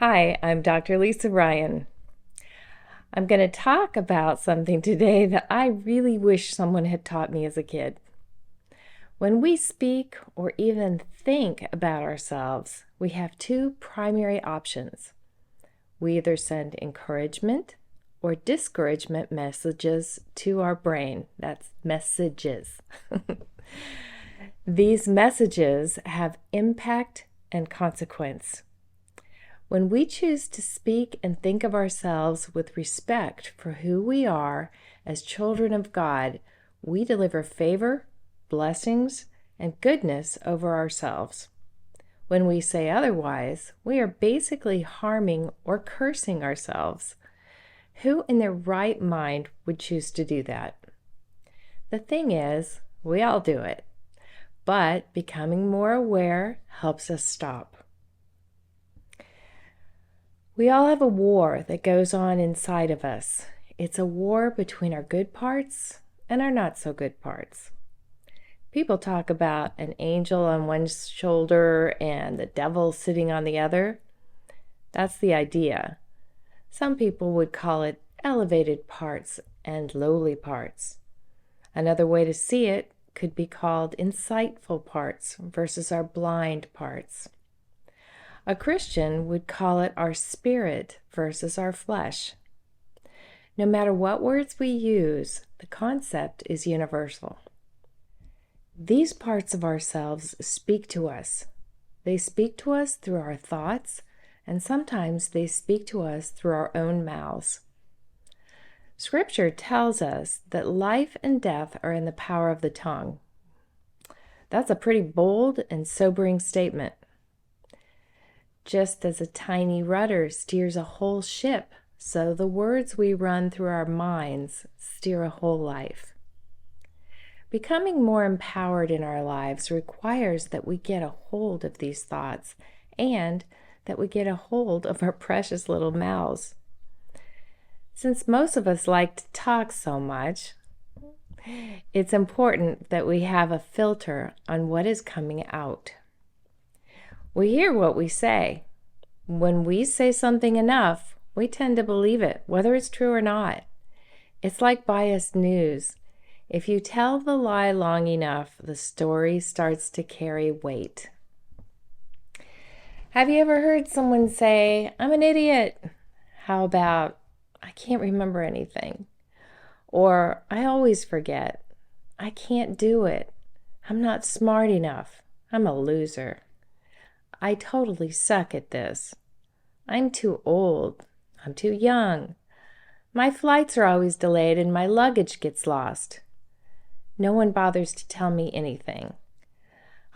Hi, I'm Dr. Lisa Ryan. I'm going to talk about something today that I really wish someone had taught me as a kid. When we speak or even think about ourselves, we have two primary options. We either send encouragement or discouragement messages to our brain. That's messages. These messages have impact and consequence. When we choose to speak and think of ourselves with respect for who we are as children of God, we deliver favor, blessings, and goodness over ourselves. When we say otherwise, we are basically harming or cursing ourselves. Who in their right mind would choose to do that? The thing is, we all do it, but becoming more aware helps us stop. We all have a war that goes on inside of us. It's a war between our good parts and our not so good parts. People talk about an angel on one shoulder and the devil sitting on the other. That's the idea. Some people would call it elevated parts and lowly parts. Another way to see it could be called insightful parts versus our blind parts. A Christian would call it our spirit versus our flesh. No matter what words we use, the concept is universal. These parts of ourselves speak to us. They speak to us through our thoughts, and sometimes they speak to us through our own mouths. Scripture tells us that life and death are in the power of the tongue. That's a pretty bold and sobering statement. Just as a tiny rudder steers a whole ship, so the words we run through our minds steer a whole life. Becoming more empowered in our lives requires that we get a hold of these thoughts and that we get a hold of our precious little mouths. Since most of us like to talk so much, it's important that we have a filter on what is coming out. We hear what we say. When we say something enough, we tend to believe it, whether it's true or not. It's like biased news. If you tell the lie long enough, the story starts to carry weight. Have you ever heard someone say, "I'm an idiot"? How about, "I can't remember anything"? Or, "I always forget." "I can't do it." "I'm not smart enough." "I'm a loser." "I totally suck at this." "I'm too old." "I'm too young." "My flights are always delayed and my luggage gets lost." "No one bothers to tell me anything."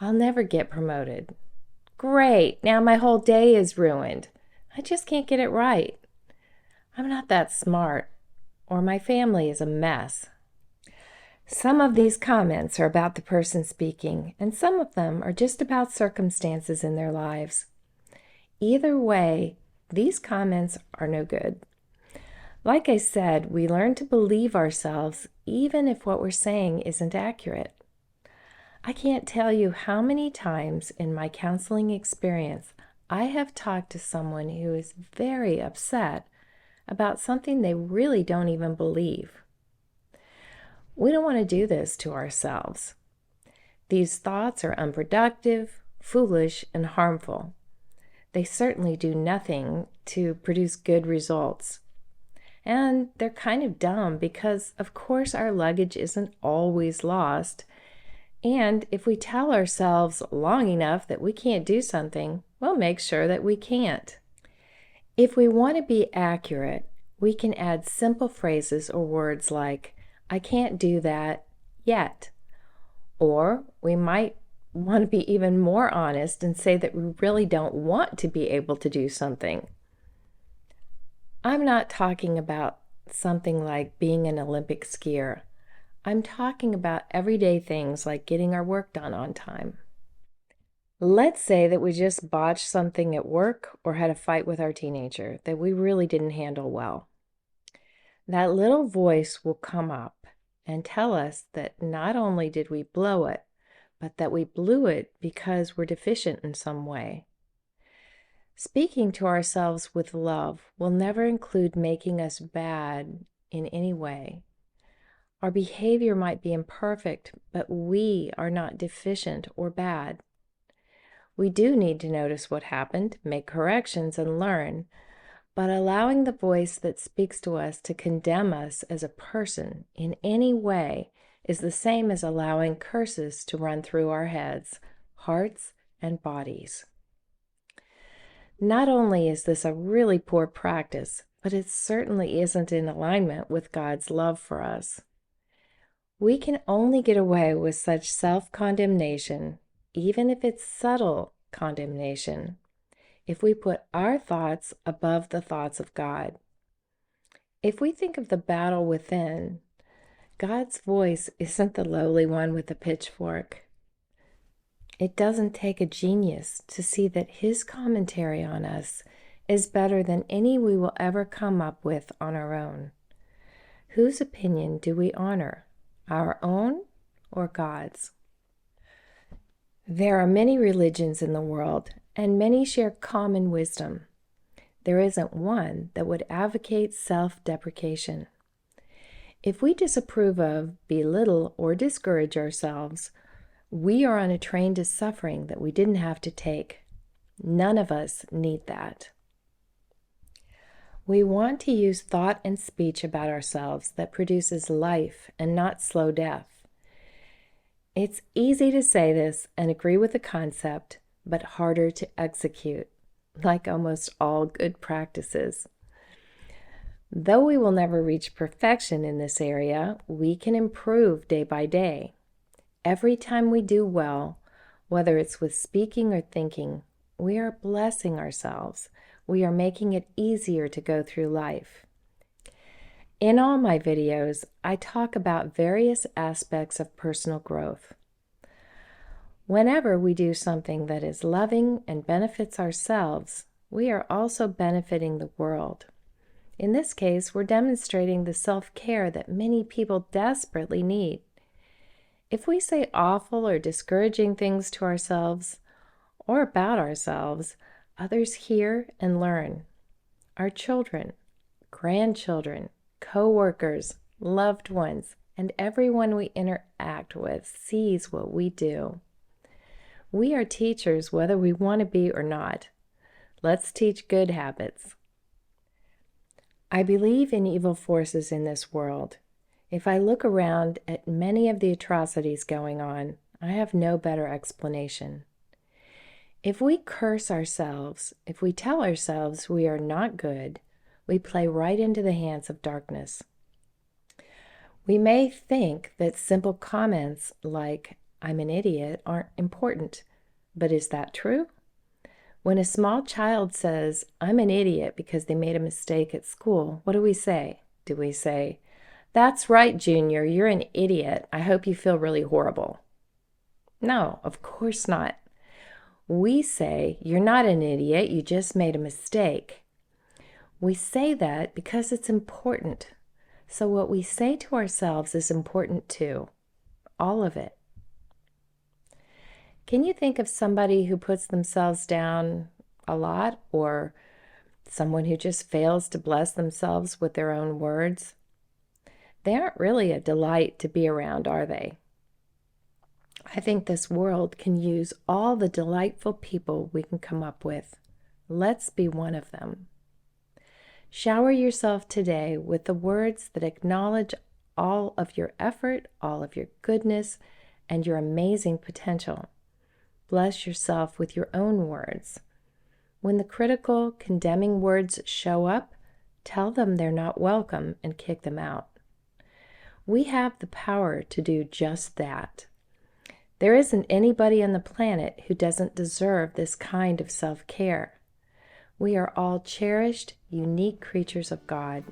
"I'll never get promoted." "Great, now my whole day is ruined. I just can't get it right." "I'm not that smart." Or, "My family is a mess." Some of these comments are about the person speaking, and some of them are just about circumstances in their lives. Either way, these comments are no good. Like I said, we learn to believe ourselves even if what we're saying isn't accurate. I can't tell you how many times in my counseling experience I have talked to someone who is very upset about something they really don't even believe. We don't want to do this to ourselves. These thoughts are unproductive, foolish, and harmful. They certainly do nothing to produce good results. And they're kind of dumb because, of course, our luggage isn't always lost. And if we tell ourselves long enough that we can't do something, we'll make sure that we can't. If we want to be accurate, we can add simple phrases or words like, "I can't do that yet." Or we might want to be even more honest and say that we really don't want to be able to do something. I'm not talking about something like being an Olympic skier. I'm talking about everyday things like getting our work done on time. Let's say that we just botched something at work or had a fight with our teenager that we really didn't handle well. That little voice will come up and tell us that not only did we blow it, but that we blew it because we're deficient in some way. Speaking to ourselves with love will never include making us bad in any way. Our behavior might be imperfect, but we are not deficient or bad. We do need to notice what happened, make corrections, and learn, but allowing the voice that speaks to us to condemn us as a person in any way is the same as allowing curses to run through our heads, hearts, and bodies. Not only is this a really poor practice, but it certainly isn't in alignment with God's love for us. We can only get away with such self-condemnation, even if it's subtle condemnation, if we put our thoughts above the thoughts of God. If we think of the battle within, God's voice isn't the lowly one with the pitchfork. It doesn't take a genius to see that his commentary on us is better than any we will ever come up with on our own. Whose opinion do we honor, our own or God's? There are many religions in the world, and many share common wisdom. There isn't one that would advocate self-deprecation. If we disapprove of, belittle, or discourage ourselves, we are on a train to suffering that we didn't have to take. None of us need that. We want to use thought and speech about ourselves that produces life and not slow death. It's easy to say this and agree with the concept, but harder to execute, like almost all good practices. Though we will never reach perfection in this area, we can improve day by day. Every time we do well, whether it's with speaking or thinking, we are blessing ourselves. We are making it easier to go through life. In all my videos, I talk about various aspects of personal growth. Whenever we do something that is loving and benefits ourselves, we are also benefiting the world. In this case, we're demonstrating the self-care that many people desperately need. If we say awful or discouraging things to ourselves or about ourselves, others hear and learn. Our children, grandchildren, co-workers, loved ones, and everyone we interact with sees what we do. We are teachers whether we want to be or not. Let's teach good habits. I believe in evil forces in this world. If I look around at many of the atrocities going on, I have no better explanation. If we curse ourselves, if we tell ourselves we are not good, we play right into the hands of darkness. We may think that simple comments like, "I'm an idiot," aren't important, but is that true? When a small child says, "I'm an idiot" because they made a mistake at school, what do we say? Do we say, "That's right, Junior, you're an idiot. I hope you feel really horrible"? No, of course not. We say, "You're not an idiot, you just made a mistake." We say that because it's important. So what we say to ourselves is important too. All of it. Can you think of somebody who puts themselves down a lot, or someone who just fails to bless themselves with their own words? They aren't really a delight to be around, are they? I think this world can use all the delightful people we can come up with. Let's be one of them. Shower yourself today with the words that acknowledge all of your effort, all of your goodness, and your amazing potential. Bless yourself with your own words. When the critical, condemning words show up, tell them they're not welcome and kick them out. We have the power to do just that. There isn't anybody on the planet who doesn't deserve this kind of self-care. We are all cherished, unique creatures of God.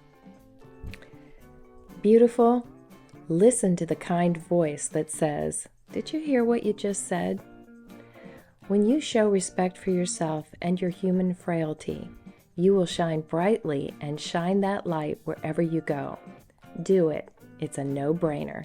Beautiful, listen to the kind voice that says, "Did you hear what you just said?" When you show respect for yourself and your human frailty, you will shine brightly and shine that light wherever you go. Do it. It's a no-brainer.